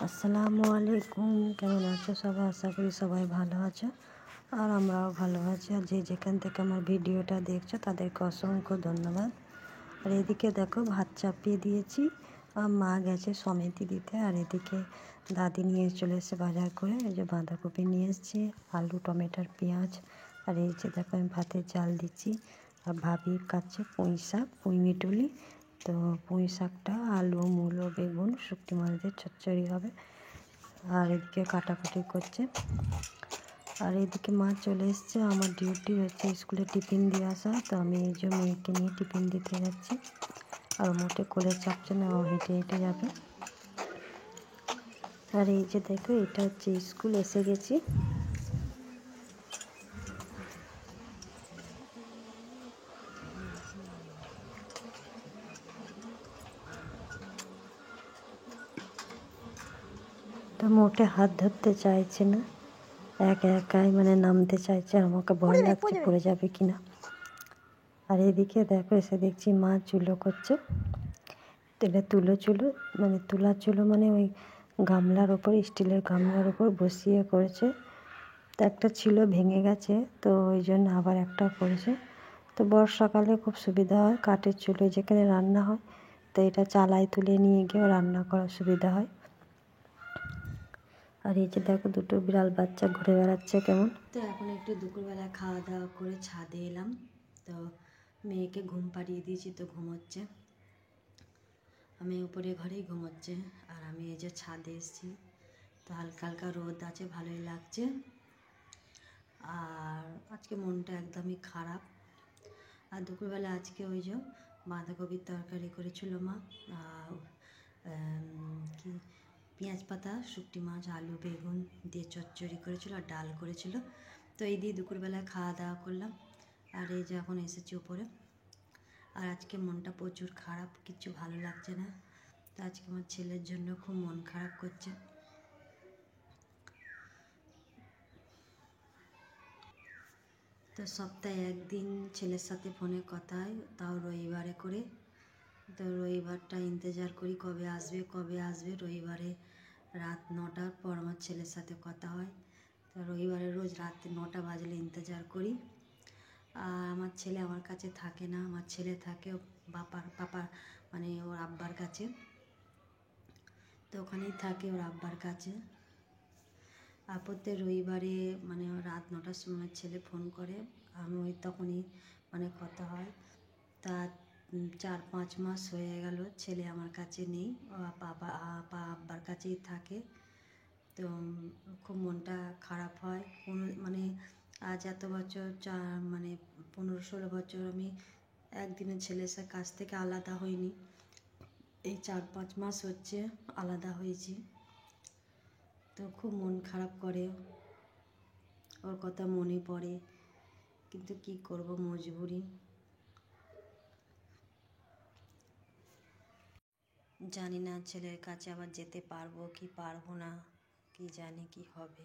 আসসালামু আলাইকুম। কেমন আছো সবাই? আশা করি সবাই ভালো আছো আর আমরাও ভালো আছি। আর যে যেখান থেকে আমার ভিডিওটা দেখছো তাদেরকে অসংখ্য ধন্যবাদ। আর এদিকে দেখো ভাত চাপিয়ে দিয়েছি আর মা গেছে সমিতি দিতে। আর এদিকে দাদি নিয়ে চলে এসে বাজার করে এই যে বাঁধাকপি নিয়ে এসেছি, আলু, টমেটোর, পেঁয়াজ। আর এই যে দেখো আমি ভাতের জাল দিচ্ছি আর ভাবি কাটছে পুঁই শাক, পুঁই মিটুলি। তো পুঁই শাকটা আলু, মূলো, বেগুন, শুকনো মাছ দিয়ে চচ্চড়ি হবে। আর এদিকে কাটাকুটি করছে। আর এদিকে মা চলে এসছে। আমার ডিউটি হচ্ছে স্কুলে টিফিন দিয়ে আসা, তো আমি এই যে মেয়েকে নিয়ে টিফিন দিতে যাচ্ছি। আর মোটে কোলে চাপছে না, ও হেঁটে হেঁটে যাবে। আর এই যে দেখো এটা হচ্ছে স্কুল, এসে গেছি। তো মোটে হাত ধরতে চাইছে না, একা একাই মানে নামতে চাইছে। আমাকে ভয় লাগছে পড়ে যাবে কিনা। আর এদিকে দেখো এসে দেখছি মা চুলো করছে। তেলে তুলার চুলো মানে ওই গামলার ওপর, স্টিলের গামলার ওপর বসিয়ে করেছে। তো একটা ছিল ভেঙে গেছে, তো ওই জন্য আবার একটা করেছে। তো বর্ষাকালে খুব সুবিধা হয়, কাঠের চুলো যেখানে রান্না হয় তো এটা চালায় তুলে নিয়ে গিয়েও রান্না করার সুবিধা হয়। আর এই যে দেখো দুটো বিড়াল বাচ্চা ঘুরে বেড়াচ্ছে কেমন। তো এখন একটু দুপুরবেলা খাওয়া দাওয়া করে ছাদে এলাম। তো মেয়েকে ঘুম পাড়িয়ে দিয়েছি, তো ঘুমোচ্ছে। আমি উপরে ঘরেই ঘুমোচ্ছে আর আমি এই যে ছাদে এসেছি। তো হালকা হালকা রোদ আছে, ভালোই লাগছে। আর আজকে মনটা একদমই খারাপ। আর দুপুরবেলা আজকে ওই যে বাঁধাকপির তরকারি করেছিল মা, কি পেঁয়াজ পাতা, শুকটি মাছ, আলু, বেগুন দিয়ে চচ্চড়ি করেছিল আর ডাল করেছিল। তো এই দিয়ে দুপুরবেলা খাওয়া দাওয়া করলাম। আর এই যে এখন এসেছি উপরে। আর আজকে মনটা প্রচুর খারাপ, কিচ্ছু ভালো লাগছে না। তো আজকে আমার ছেলের জন্য খুব মন খারাপ করছে। তো সপ্তাহে একদিন ছেলের সাথে ফোনে কথা হয়, তাও রবিবারে করে। তো রবিবারটা ইন্তজার করি কবে আসবে। রবিবারে রাত 9টার পর আমার ছেলের সাথে কথা হয়। তো রবিবারে রোজ রাত 9টা বাজলে ইন্তজার করি। আর আমার ছেলে আমার কাছে থাকে না, আমার ছেলে থাকে পাপার মানে ওর আব্বার কাছে। তো ওখানেই থাকে ওর আব্বার কাছে। আর প্রত্যেক রবিবারে মানে রাত 9টার সময় ছেলে ফোন করে, আমি ওই তখনই মানে কথা হয়। তা 4-5 মাস হয়ে গেল ছেলে আমার কাছে নেই, আব্বার কাছেই থাকে। তো খুব মনটা খারাপ হয়। মানে আজ এত বছর মানে 15-16 বছর আমি একদিনের ছেলের কাছ থেকে আলাদা হইনি। এই 4-5 মাস হচ্ছে আলাদা হয়েছি। তো খুব মন খারাপ করে, ওর কথা মনে পড়ে, কিন্তু কি করব, মজবুরি। জানি না ছেলের কাছে আবার যেতে পারবো কি পারবো না, কি জানি কি হবে।